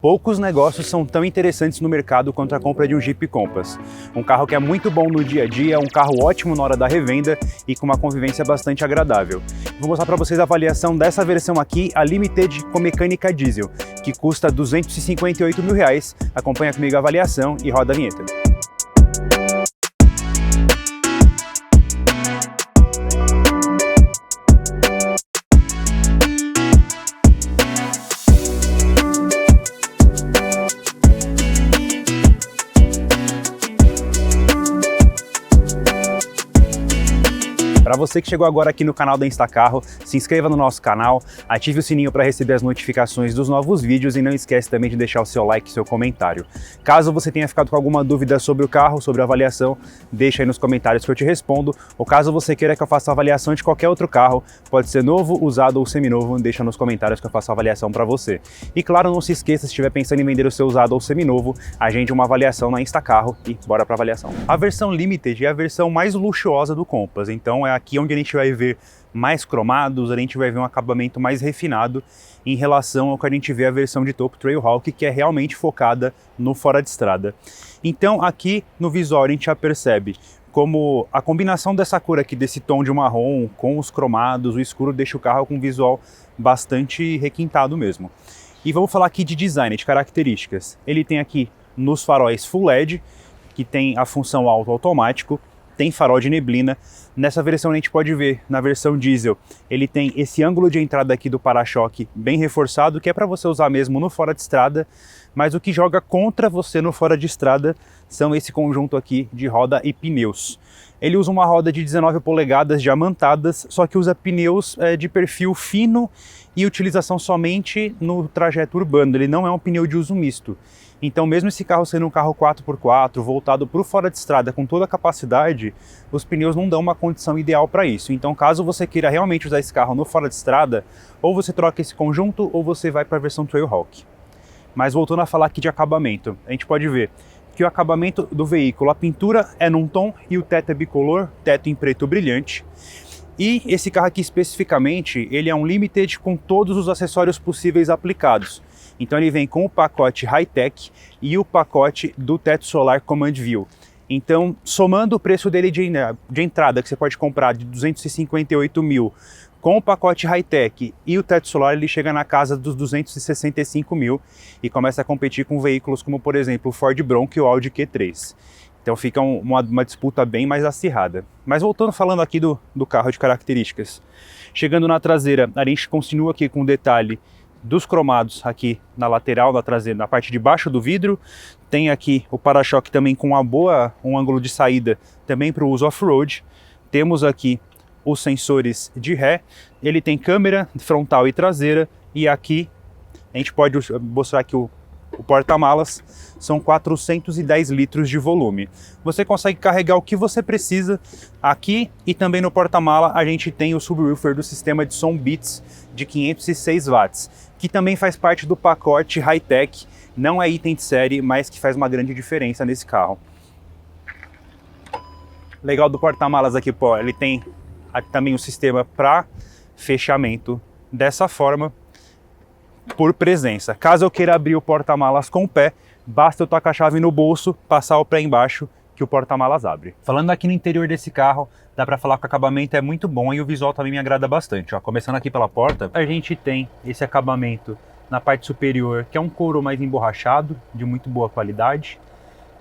Poucos negócios são tão interessantes no mercado quanto a compra de um Jeep Compass. Um carro que é muito bom no dia a dia, um carro ótimo na hora da revenda e com uma convivência bastante agradável. Vou mostrar para vocês a avaliação dessa versão aqui, a Limited com mecânica diesel, que custa R$ 258 mil. Acompanha comigo a avaliação e roda a vinheta. Para você que chegou agora aqui no canal da Instacarro, se inscreva no nosso canal, ative o sininho para receber as notificações dos novos vídeos e não esquece também de deixar o seu like e seu comentário. Caso você tenha ficado com alguma dúvida sobre o carro, sobre a avaliação, deixa aí nos comentários que eu te respondo. Ou caso você queira que eu faça a avaliação de qualquer outro carro, pode ser novo, usado ou seminovo, deixa nos comentários que eu faço a avaliação para você. E claro, não se esqueça, se estiver pensando em vender o seu usado ou seminovo, agende uma avaliação na Instacarro e bora para a avaliação. A versão Limited é a versão mais luxuosa do Compass, então é aqui onde a gente vai ver mais cromados, a gente vai ver um acabamento mais refinado em relação ao que a gente vê a versão de topo Trailhawk, que é realmente focada no fora de estrada. Então aqui no visual a gente já percebe como a combinação dessa cor aqui, desse tom de marrom com os cromados, o escuro, deixa o carro com um visual bastante requintado mesmo. E vamos falar aqui de design, de características. Ele tem aqui nos faróis Full LED, que tem a função auto automático, tem farol de neblina. Nessa versão a gente pode ver, na versão diesel, ele tem esse ângulo de entrada aqui do para-choque bem reforçado, que é para você usar mesmo no fora de estrada, mas o que joga contra você no fora de estrada são esse conjunto aqui de roda e pneus. Ele usa uma roda de 19 polegadas diamantadas, só que usa pneus de perfil fino e utilização somente no trajeto urbano, ele não é um pneu de uso misto. Então mesmo esse carro sendo um carro 4x4, voltado para o fora de estrada com toda a capacidade, os pneus não dão uma condição ideal para isso. Então caso você queira realmente usar esse carro no fora de estrada, ou você troca esse conjunto ou você vai para a versão Trailhawk. Mas voltando a falar aqui de acabamento, a gente pode ver que o acabamento do veículo, a pintura é num tom e o teto é bicolor, teto em preto brilhante. E esse carro aqui especificamente, ele é um Limited com todos os acessórios possíveis aplicados. Então ele vem com o pacote High-Tech e o pacote do teto solar Command View. Então, somando o preço dele de entrada, que você pode comprar de 258 mil, com o pacote High-Tech e o teto solar, ele chega na casa dos 265 mil e começa a competir com veículos como, por exemplo, o Ford Bronco e o Audi Q3. Então fica uma disputa bem mais acirrada. Mas voltando falando aqui do carro de características. Chegando na traseira, a gente continua aqui com o detalhe dos cromados aqui na lateral, na traseira, na parte de baixo do vidro. Tem aqui o para-choque também com um ângulo de saída também para o uso off-road. Temos aqui os sensores de ré, ele tem câmera frontal e traseira, e aqui a gente pode mostrar que o porta-malas são 410 litros de volume. Você consegue carregar o que você precisa aqui, e também no porta-mala a gente tem o subwoofer do sistema de som Beats de 506 watts, que também faz parte do pacote High-Tech, não é item de série, mas que faz uma grande diferença nesse carro. Legal do porta-malas aqui, pô, ele tem também um sistema para fechamento dessa forma, por presença. Caso eu queira abrir o porta-malas com o pé, basta eu tocar a chave no bolso, passar o pé embaixo, que o porta-malas abre. Falando aqui no interior desse carro, dá para falar que o acabamento é muito bom e o visual também me agrada bastante. Ó, começando aqui pela porta, a gente tem esse acabamento na parte superior, que é um couro mais emborrachado, de muito boa qualidade.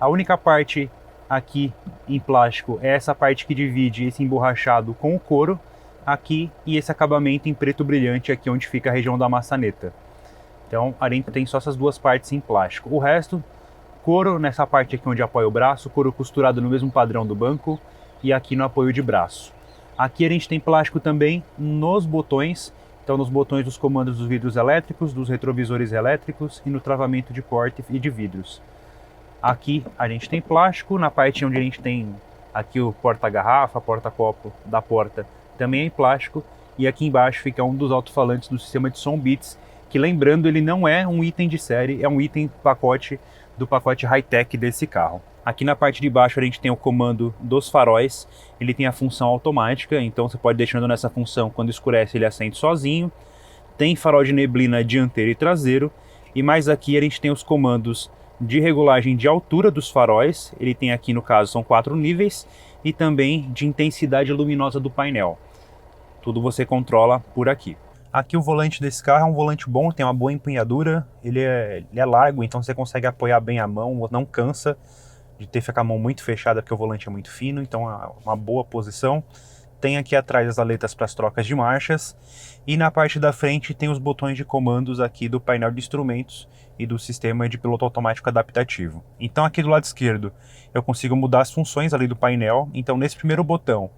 A única parte aqui em plástico é essa parte que divide esse emborrachado com o couro aqui, e esse acabamento em preto brilhante aqui onde fica a região da maçaneta. Então a gente tem só essas duas partes em plástico. O resto, couro nessa parte aqui onde apoia o braço, couro costurado no mesmo padrão do banco e aqui no apoio de braço. Aqui a gente tem plástico também nos botões, então nos botões dos comandos dos vidros elétricos, dos retrovisores elétricos e no travamento de porta e de vidros. Aqui a gente tem plástico, na parte onde a gente tem aqui o porta-garrafa, porta-copo da porta também é em plástico, e aqui embaixo fica um dos alto-falantes do sistema de som Beats, que, lembrando, ele não é um item de série, é um item pacote do pacote High-Tech desse carro. Aqui na parte de baixo a gente tem o comando dos faróis, ele tem a função automática, então você pode deixando nessa função, quando escurece ele acende sozinho. Tem farol de neblina dianteiro e traseiro, E mais aqui a gente tem os comandos de regulagem de altura dos faróis, ele tem aqui no caso são 4 níveis, e também de intensidade luminosa do painel. Tudo você controla por aqui. Aqui o volante desse carro é um volante bom, tem uma boa empunhadura, ele é largo, então você consegue apoiar bem a mão, não cansa de ter que ficar a mão muito fechada porque o volante é muito fino, então é uma boa posição. Tem aqui atrás as aletas para as trocas de marchas, e na parte da frente tem os botões de comandos aqui do painel de instrumentos e do sistema de piloto automático adaptativo. Então aqui do lado esquerdo eu consigo mudar as funções ali do painel. Então nesse primeiro botão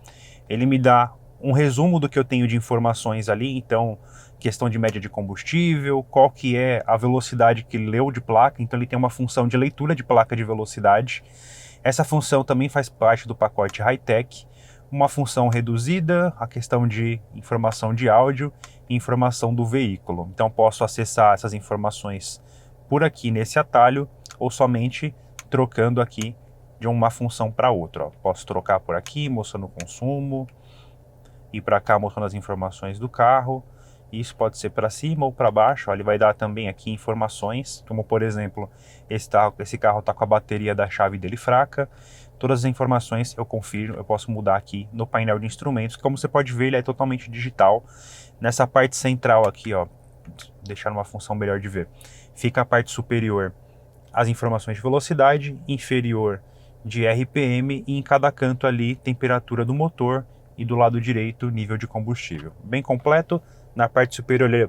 ele me dá um resumo do que eu tenho de informações ali, então questão de média de combustível, qual que é a velocidade que leu de placa, então ele tem uma função de leitura de placa de velocidade. Essa função também faz parte do pacote high-tech, uma função reduzida, a questão de informação de áudio e informação do veículo. Então posso acessar essas informações por aqui nesse atalho ou somente trocando aqui de uma função para outra. Posso trocar por aqui, mostrando o consumo, e para cá mostrando as informações do carro. Isso pode ser para cima ou para baixo. Ele vai dar também aqui informações, como por exemplo, esse carro está com a bateria da chave dele fraca. Todas as informações eu confiro, eu posso mudar aqui no painel de instrumentos. Como você pode ver, ele é totalmente digital. Nessa parte central aqui, ó, deixar uma função melhor de ver, fica a parte superior as informações de velocidade, inferior de RPM, e em cada canto ali temperatura do motor, e do lado direito nível de combustível. Bem completo. Na parte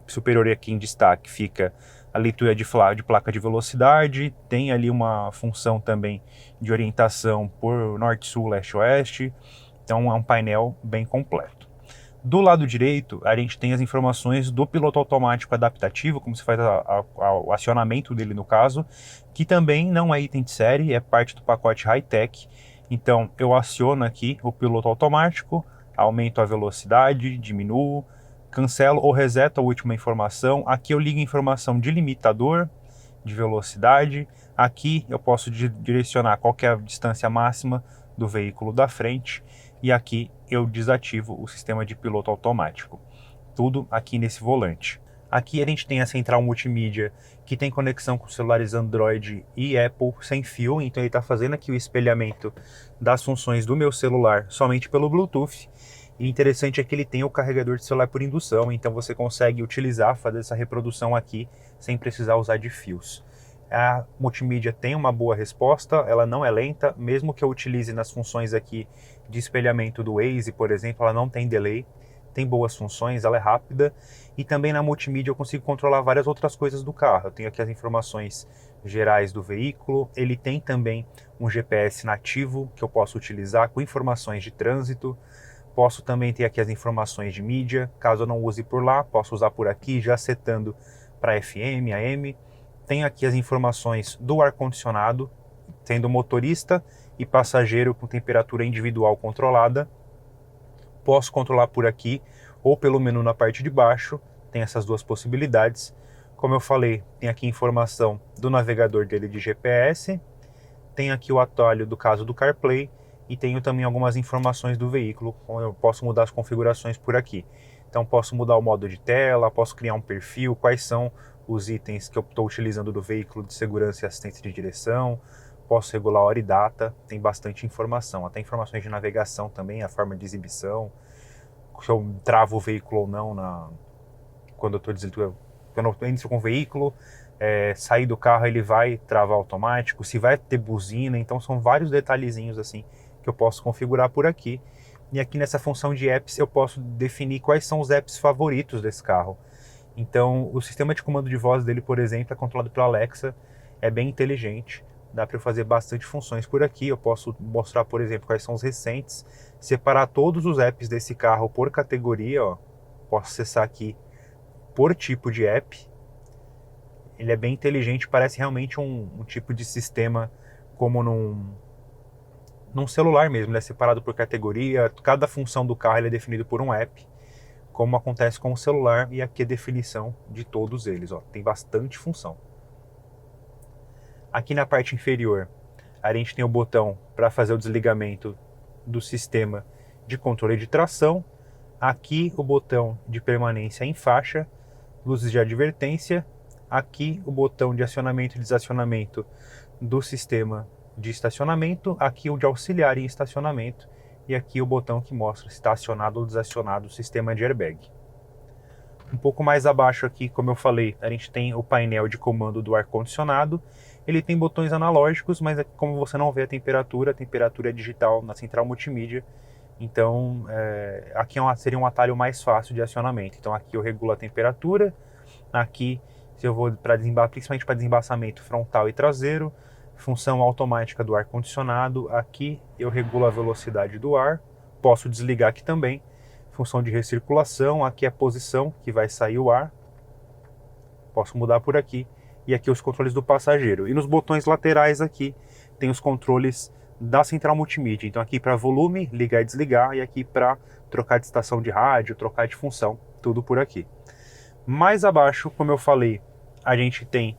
superior aqui em destaque fica a leitura de placa de velocidade, tem ali uma função também de orientação por norte-sul, leste-oeste, então é um painel bem completo. Do lado direito, a gente tem as informações do piloto automático adaptativo, como se faz o acionamento dele no caso, que também não é item de série, é parte do pacote high-tech. Então eu aciono aqui o piloto automático, aumento a velocidade, diminuo, cancelo ou reseto a última informação. Aqui eu ligo a informação de limitador, de velocidade. Aqui eu posso direcionar qual que é a distância máxima do veículo da frente. E aqui eu desativo o sistema de piloto automático. Tudo aqui nesse volante. Aqui a gente tem a central multimídia, que tem conexão com celulares Android e Apple sem fio. Então ele está fazendo aqui o espelhamento das funções do meu celular somente pelo Bluetooth. E interessante é que ele tem o carregador de celular por indução, então você consegue utilizar, fazer essa reprodução aqui sem precisar usar de fios. A multimídia tem uma boa resposta, ela não é lenta, mesmo que eu utilize nas funções aqui de espelhamento do Waze, por exemplo, ela não tem delay, tem boas funções, ela é rápida. E também na multimídia eu consigo controlar várias outras coisas do carro. Eu tenho aqui as informações gerais do veículo, ele tem também um GPS nativo que eu posso utilizar com informações de trânsito. Posso também ter aqui as informações de mídia, caso eu não use por lá, posso usar por aqui, já setando para FM, AM. Tenho aqui as informações do ar-condicionado, tendo motorista e passageiro com temperatura individual controlada. Posso controlar por aqui ou pelo menu na parte de baixo, tem essas duas possibilidades. Como eu falei, tem aqui informação do navegador dele de GPS, tem aqui o atalho do caso do CarPlay, e tenho também algumas informações do veículo, onde eu posso mudar as configurações por aqui. Então posso mudar o modo de tela, posso criar um perfil, quais são os itens que eu estou utilizando do veículo de segurança e assistência de direção, posso regular hora e data, tem bastante informação, até informações de navegação também, a forma de exibição, se eu travo o veículo ou não quando eu entro com o veículo, sair do carro ele vai travar automático, se vai ter buzina, então são vários detalhezinhos assim que eu posso configurar por aqui. E aqui nessa função de apps eu posso definir quais são os apps favoritos desse carro. Então o sistema de comando de voz dele, por exemplo, é controlado pela Alexa, é bem inteligente, dá para eu fazer bastante funções por aqui. Eu posso mostrar, por exemplo, quais são os recentes, separar todos os apps desse carro por categoria, ó. Posso acessar aqui por tipo de app. Ele é bem inteligente, parece realmente um tipo de sistema como num celular mesmo, ele é separado por categoria, cada função do carro ele é definido por um app, como acontece com o celular, e aqui a definição de todos eles, ó, tem bastante função. Aqui na parte inferior, a gente tem o botão para fazer o desligamento do sistema de controle de tração, aqui o botão de permanência em faixa, luzes de advertência, aqui o botão de acionamento e desacionamento do sistema de estacionamento, aqui o de auxiliar em estacionamento e aqui o botão que mostra se está acionado ou desacionado o sistema de airbag. Um pouco mais abaixo aqui, como eu falei, a gente tem o painel de comando do ar-condicionado. Ele tem botões analógicos, mas como você não vê a temperatura é digital na central multimídia. Então, aqui seria um atalho mais fácil de acionamento. Então, aqui eu regulo a temperatura. Aqui, se eu vou principalmente para desembaçamento frontal e traseiro, função automática do ar-condicionado. Aqui eu regulo a velocidade do ar. Posso desligar aqui também. Função de recirculação, aqui é a posição que vai sair o ar, posso mudar por aqui, e aqui os controles do passageiro. E nos botões laterais aqui tem os controles da central multimídia, então aqui para volume, ligar e desligar, e aqui para trocar de estação de rádio, trocar de função, tudo por aqui. Mais abaixo, como eu falei, a gente tem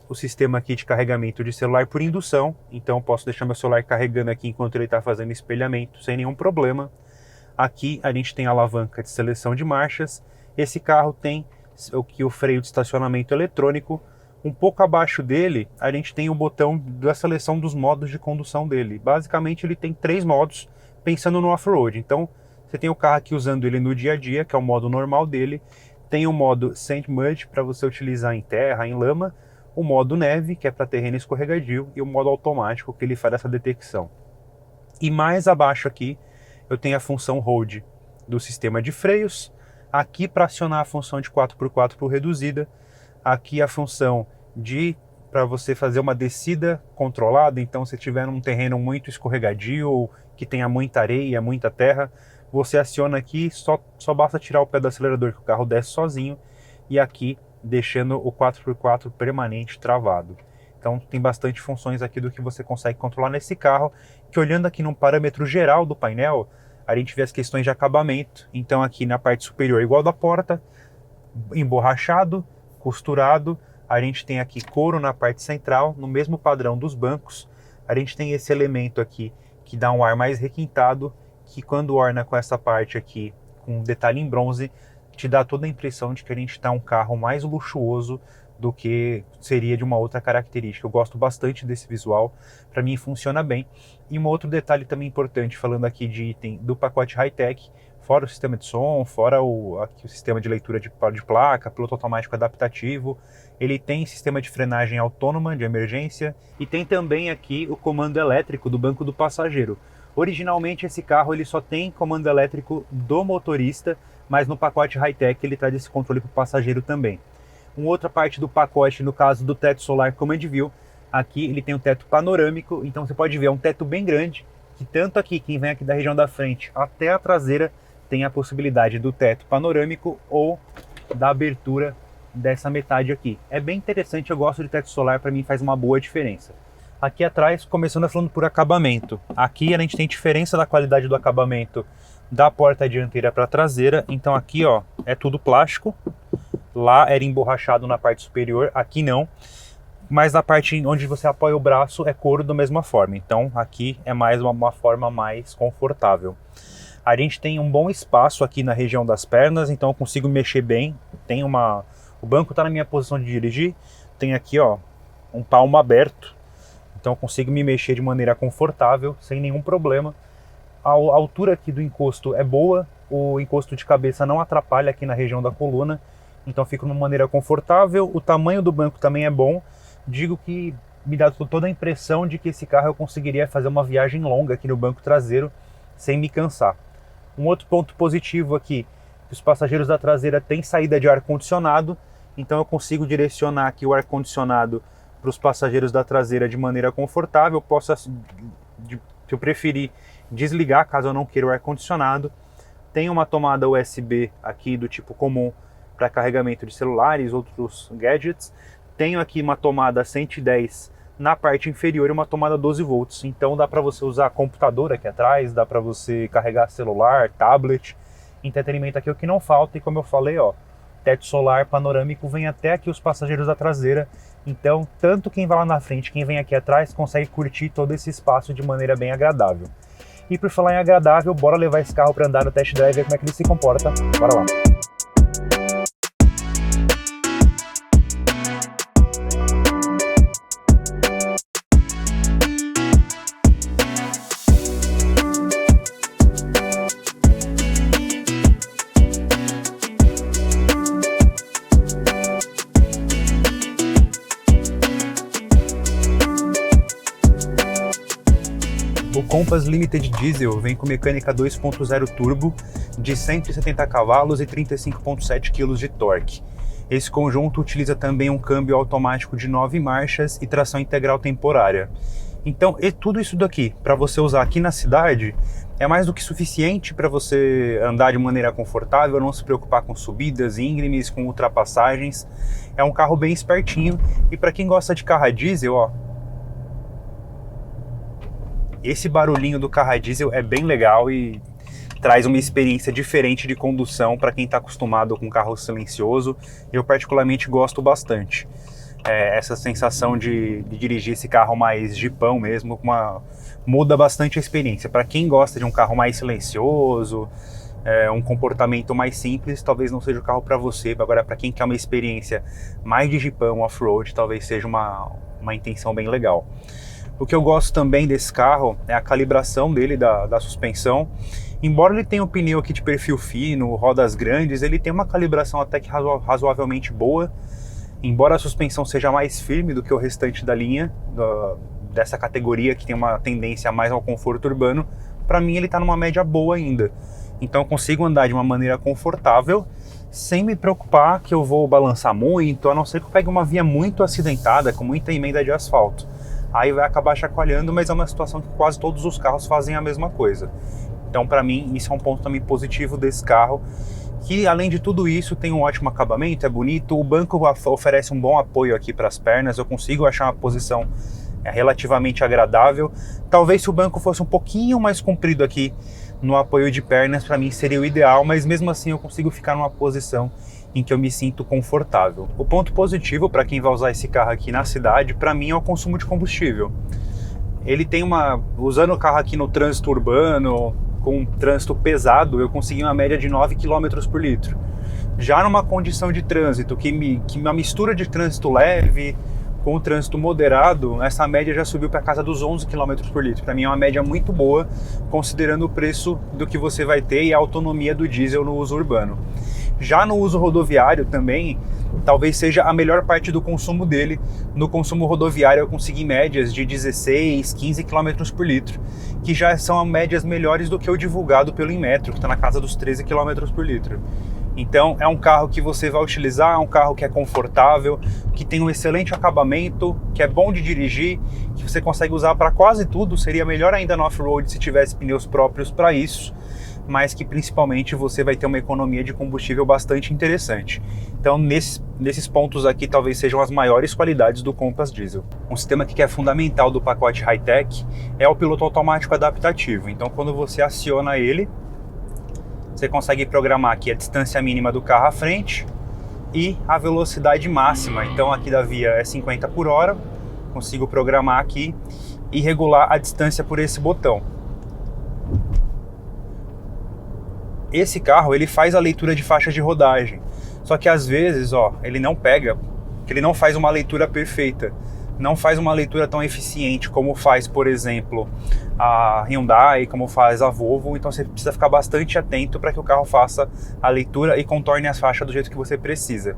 o sistema aqui de carregamento de celular por indução, então posso deixar meu celular carregando aqui enquanto ele está fazendo espelhamento, sem nenhum problema. Aqui a gente tem a alavanca de seleção de marchas. Esse carro tem o freio de estacionamento eletrônico. Um pouco abaixo dele, a gente tem o botão da seleção dos modos de condução dele. Basicamente, ele tem 3 modos, pensando no off-road. Então, você tem o carro aqui usando ele no dia a dia, que é o modo normal dele. Tem o modo Sand Mud, para você utilizar em terra, em lama. O modo neve, que é para terreno escorregadio. E o modo automático, que ele faz essa detecção. E mais abaixo aqui, eu tenho a função Hold do sistema de freios, aqui para acionar a função de 4x4 reduzida, aqui a função para você fazer uma descida controlada, então se tiver um terreno muito escorregadio ou que tenha muita areia, muita terra, você aciona aqui, só basta tirar o pé do acelerador que o carro desce sozinho, e aqui deixando o 4x4 permanente travado. Então tem bastante funções aqui do que você consegue controlar nesse carro, que olhando aqui num parâmetro geral do painel, a gente vê as questões de acabamento. Então aqui na parte superior igual da porta, emborrachado, costurado. A gente tem aqui couro na parte central, no mesmo padrão dos bancos. A gente tem esse elemento aqui que dá um ar mais requintado, que quando orna com essa parte aqui, com detalhe em bronze, te dá toda a impressão de que a gente está um carro mais luxuoso do que seria de uma outra característica. Eu gosto bastante desse visual, para mim funciona bem. E um outro detalhe também importante, falando aqui de item do pacote high-tech, fora o sistema de som, fora aqui o sistema de leitura de placa, piloto automático adaptativo, ele tem sistema de frenagem autônoma de emergência e tem também aqui o comando elétrico do banco do passageiro. Originalmente esse carro ele só tem comando elétrico do motorista, mas no pacote high-tech ele traz esse controle para o passageiro também. Uma outra parte do pacote, no caso do teto solar Command View, aqui ele tem um teto panorâmico, então você pode ver, é um teto bem grande, que tanto aqui, quem vem aqui da região da frente até a traseira, tem a possibilidade do teto panorâmico ou da abertura dessa metade aqui. É bem interessante, eu gosto de teto solar, para mim faz uma boa diferença. Aqui atrás, começando falando por acabamento. Aqui a gente tem diferença da qualidade do acabamento da porta dianteira para a traseira, então aqui ó, é tudo plástico. Lá era emborrachado na parte superior, aqui não. Mas na parte onde você apoia o braço é couro da mesma forma. Então aqui é mais uma forma mais confortável. A gente tem um bom espaço aqui na região das pernas, então eu consigo mexer bem. O banco está na minha posição de dirigir. Tem aqui ó, um palmo aberto. Então eu consigo me mexer de maneira confortável, sem nenhum problema. A altura aqui do encosto é boa. O encosto de cabeça não atrapalha aqui na região da coluna. Então fica de uma maneira confortável, o tamanho do banco também é bom. Digo que me dá toda a impressão de que esse carro eu conseguiria fazer uma viagem longa aqui no banco traseiro sem me cansar. Um outro ponto positivo aqui, que os passageiros da traseira têm saída de ar-condicionado, então eu consigo direcionar aqui o ar-condicionado para os passageiros da traseira de maneira confortável. Posso, se eu preferir, desligar caso eu não queira o ar-condicionado. Tem uma tomada USB aqui do tipo comum, para carregamento de celulares, outros gadgets. Tenho aqui uma tomada 110 na parte inferior e uma tomada 12 volts. Então dá para você usar computador aqui atrás, dá para você carregar celular, tablet. Entretenimento aqui é o que não falta. E como eu falei, ó, teto solar panorâmico vem até aqui os passageiros da traseira. Então tanto quem vai lá na frente, quem vem aqui atrás, consegue curtir todo esse espaço de maneira bem agradável. E por falar em agradável, bora levar esse carro para andar no test drive e ver como é que ele se comporta. Bora lá! O Compass Limited Diesel vem com mecânica 2.0 turbo de 170 cavalos e 35.7 kg de torque. Esse conjunto utiliza também um câmbio automático de 9 marchas e tração integral temporária. Então, tudo isso daqui, para você usar aqui na cidade, é mais do que suficiente para você andar de maneira confortável, não se preocupar com subidas íngremes, com ultrapassagens. É um carro bem espertinho e para quem gosta de carro a diesel, ó, esse barulhinho do carro a diesel é bem legal e traz uma experiência diferente de condução para quem está acostumado com carro silencioso. Eu particularmente gosto bastante. Essa sensação de dirigir esse carro mais jipão mesmo, muda bastante a experiência. Para quem gosta de um carro mais silencioso, um comportamento mais simples, talvez não seja o carro para você. Agora, para quem quer uma experiência mais de jipão, off-road, talvez seja uma intenção bem legal. O que eu gosto também desse carro é a calibração dele, da suspensão. Embora ele tenha um pneu aqui de perfil fino, rodas grandes, ele tem uma calibração até que razoavelmente boa. Embora a suspensão seja mais firme do que o restante da linha, dessa categoria que tem uma tendência mais ao conforto urbano, para mim ele está numa média boa ainda. Então eu consigo andar de uma maneira confortável, sem me preocupar que eu vou balançar muito, a não ser que eu pegue uma via muito acidentada, com muita emenda de asfalto. Aí vai acabar chacoalhando, mas é uma situação que quase todos os carros fazem a mesma coisa. Então, para mim, isso é um ponto também positivo desse carro, que além de tudo isso, tem um ótimo acabamento, é bonito, o banco oferece um bom apoio aqui para as pernas, eu consigo achar uma posição relativamente agradável. Talvez se o banco fosse um pouquinho mais comprido aqui no apoio de pernas, para mim seria o ideal, mas mesmo assim eu consigo ficar numa posição em que eu me sinto confortável. O ponto positivo para quem vai usar esse carro aqui na cidade, para mim, é o consumo de combustível. Ele tem usando o carro aqui no trânsito urbano, com um trânsito pesado, eu consegui uma média de 9 km por litro. Já numa condição de trânsito, que uma mistura de trânsito leve com o trânsito moderado, essa média já subiu para casa dos 11 km por litro. Para mim é uma média muito boa, considerando o preço do que você vai ter e a autonomia do diesel no uso urbano. Já no uso rodoviário também, talvez seja a melhor parte do consumo dele. No consumo rodoviário eu consegui médias de 16, 15 km por litro, que já são médias melhores do que o divulgado pelo Inmetro, que está na casa dos 13 km por litro. Então é um carro que você vai utilizar, é um carro que é confortável, que tem um excelente acabamento, que é bom de dirigir, que você consegue usar para quase tudo. Seria melhor ainda no off-road se tivesse pneus próprios para isso, mas que principalmente você vai ter uma economia de combustível bastante interessante. Então nesses pontos aqui talvez sejam as maiores qualidades do Compass Diesel. Um sistema que é fundamental do pacote high-tech é o piloto automático adaptativo. Então quando você aciona ele, você consegue programar aqui a distância mínima do carro à frente e a velocidade máxima. Então aqui da via é 50 por hora, consigo programar aqui e regular a distância por esse botão. Esse carro ele faz a leitura de faixa de rodagem, só que às vezes ele não pega, porque ele não faz uma leitura perfeita, não faz uma leitura tão eficiente como faz, por exemplo, a Hyundai, como faz a Volvo. Então você precisa ficar bastante atento para que o carro faça a leitura e contorne as faixas do jeito que você precisa.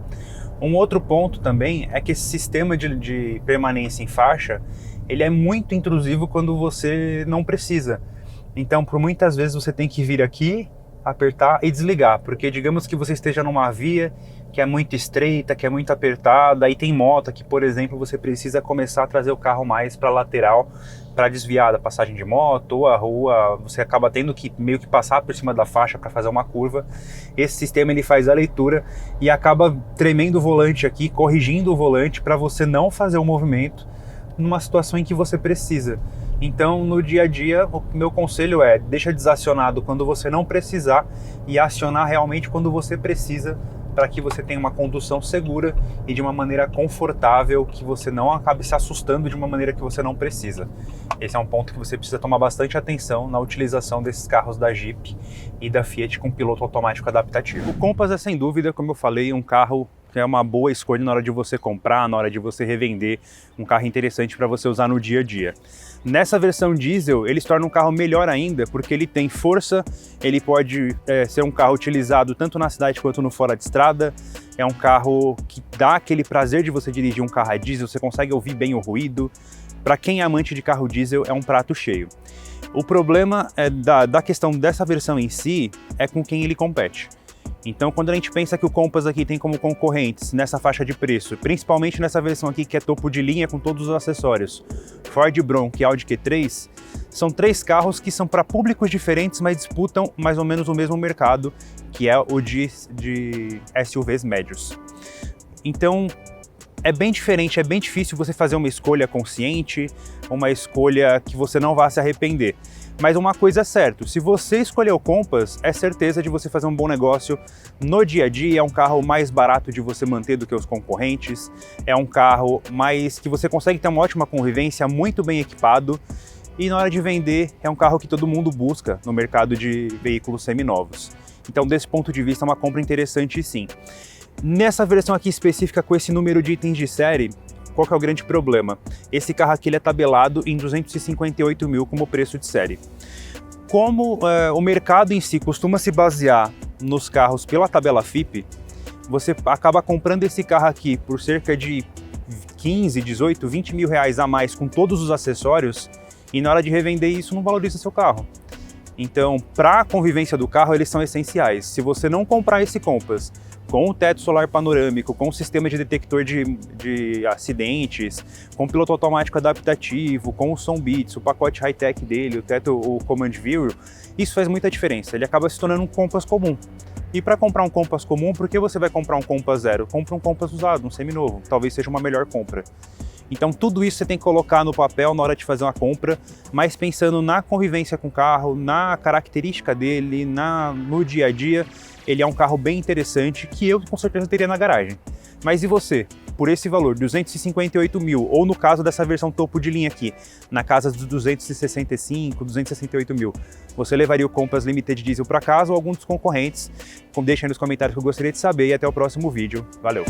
Um outro ponto também é que esse sistema de permanência em faixa, ele é muito intrusivo quando você não precisa. Então por muitas vezes você tem que vir aqui, apertar e desligar, porque digamos que você esteja numa via que é muito estreita, que é muito apertada, aí tem moto que, por exemplo, você precisa começar a trazer o carro mais para a lateral para desviar da passagem de moto ou a rua, você acaba tendo que meio que passar por cima da faixa para fazer uma curva. Esse sistema ele faz a leitura e acaba tremendo o volante aqui, corrigindo o volante para você não fazer o movimento numa situação em que você precisa. Então, no dia a dia, o meu conselho é deixa desacionado quando você não precisar e acionar realmente quando você precisa, para que você tenha uma condução segura e de uma maneira confortável, que você não acabe se assustando de uma maneira que você não precisa. Esse é um ponto que você precisa tomar bastante atenção na utilização desses carros da Jeep e da Fiat com piloto automático adaptativo. O Compass é, sem dúvida, como eu falei, um carro que é uma boa escolha na hora de você comprar, na hora de você revender, um carro interessante para você usar no dia a dia. Nessa versão diesel, ele se torna um carro melhor ainda, porque ele tem força, ele pode ser um carro utilizado tanto na cidade quanto no fora de estrada, é um carro que dá aquele prazer de você dirigir um carro a diesel, você consegue ouvir bem o ruído. Para quem é amante de carro diesel, é um prato cheio. O problema da questão dessa versão em si é com quem ele compete. Então, quando a gente pensa que o Compass aqui tem como concorrentes nessa faixa de preço, principalmente nessa versão aqui que é topo de linha com todos os acessórios, Ford Bronco e Audi Q3, são três carros que são para públicos diferentes, mas disputam mais ou menos o mesmo mercado, que é o de SUVs médios. Então, é bem diferente, é bem difícil você fazer uma escolha consciente, uma escolha que você não vá se arrepender. Mas uma coisa é certa, se você escolher o Compass, é certeza de você fazer um bom negócio no dia a dia, é um carro mais barato de você manter do que os concorrentes, é um carro mais que você consegue ter uma ótima convivência, muito bem equipado, e na hora de vender é um carro que todo mundo busca no mercado de veículos seminovos. Então, desse ponto de vista, é uma compra interessante sim. Nessa versão aqui específica com esse número de itens de série, qual que é o grande problema? Esse carro aqui ele é tabelado em 258 mil como preço de série. Como o mercado em si costuma se basear nos carros pela tabela FIPE, você acaba comprando esse carro aqui por cerca de 15, 18, 20 mil reais a mais com todos os acessórios e na hora de revender isso não valoriza seu carro. Então, para a convivência do carro, eles são essenciais. Se você não comprar esse Compass com o teto solar panorâmico, com o sistema de detector de acidentes, com o piloto automático adaptativo, com o som Beats, o pacote high-tech dele, o Command View, isso faz muita diferença. Ele acaba se tornando um Compass comum. E para comprar um Compass comum, por que você vai comprar um Compass zero? Compra um Compass usado, um seminovo, talvez seja uma melhor compra. Então tudo isso você tem que colocar no papel na hora de fazer uma compra, mas pensando na convivência com o carro, na característica dele, no dia a dia, ele é um carro bem interessante que eu com certeza teria na garagem. Mas e você? Por esse valor, 258 mil, ou no caso dessa versão topo de linha aqui, na casa dos 265, 268 mil, você levaria o Compass Limited Diesel para casa ou algum dos concorrentes? Deixa aí nos comentários que eu gostaria de saber e até o próximo vídeo. Valeu!